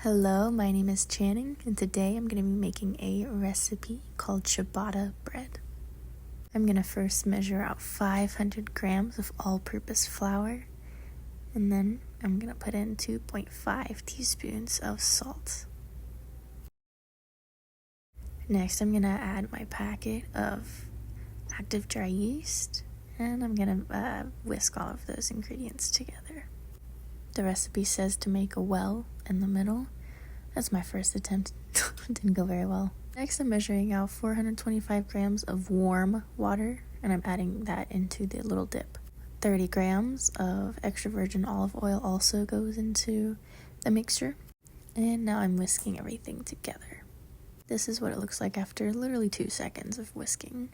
Hello, my name is Channing, and today I'm going to be making a recipe called ciabatta bread. I'm going to first measure out 500 grams of all-purpose flour, and then I'm going to put in 2.5 teaspoons of salt. Next, I'm going to add my packet of active dry yeast, and I'm going to whisk all of those ingredients together. The recipe says to make a well in the middle. That's my first attempt. It didn't go very well. Next, I'm measuring out 425 grams of warm water, and I'm adding that into the little dip. 30 grams of extra virgin olive oil also goes into the mixture. And now I'm whisking everything together. This is what it looks like after literally 2 seconds of whisking.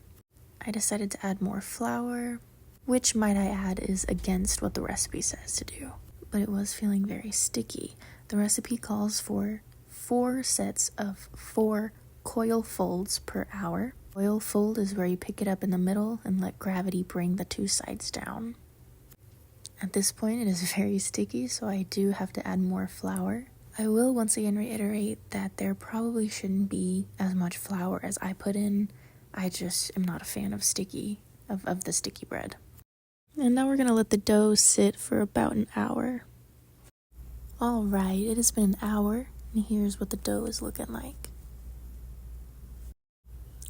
I decided to add more flour, which, might I add, is against what the recipe says to do. But it was feeling very sticky. The recipe calls for 4 sets of 4 coil folds per hour. Coil fold is where you pick it up in the middle and let gravity bring the 2 sides down. At this point, it is very sticky, so I do have to add more flour. I will once again reiterate that there probably shouldn't be as much flour as I put in. I just am not a fan of the sticky bread. And now we're going to let the dough sit for about an hour. Alright, it has been an hour, and here's what the dough is looking like.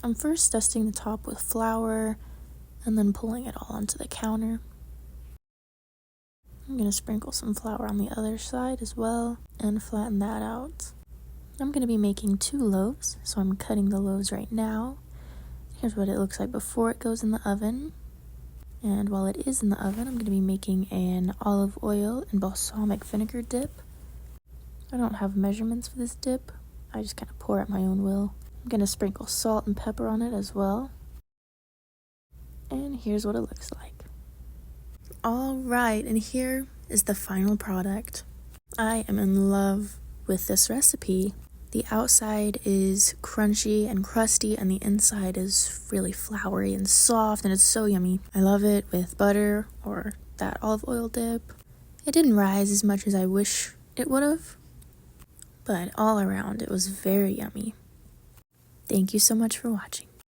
I'm first dusting the top with flour, and then pulling it all onto the counter. I'm going to sprinkle some flour on the other side as well, and flatten that out. I'm going to be making 2 loaves, so I'm cutting the loaves right now. Here's what it looks like before it goes in the oven. And while it is in the oven, I'm going to be making an olive oil and balsamic vinegar dip. I don't have measurements for this dip. I just kind of pour at my own will. I'm going to sprinkle salt and pepper on it as well. And here's what it looks like. Alright, and here is the final product. I am in love with this recipe. The outside is crunchy and crusty, and the inside is really floury and soft, and it's so yummy. I love it with butter or that olive oil dip. It didn't rise as much as I wish it would have, but all around it was very yummy. Thank you so much for watching.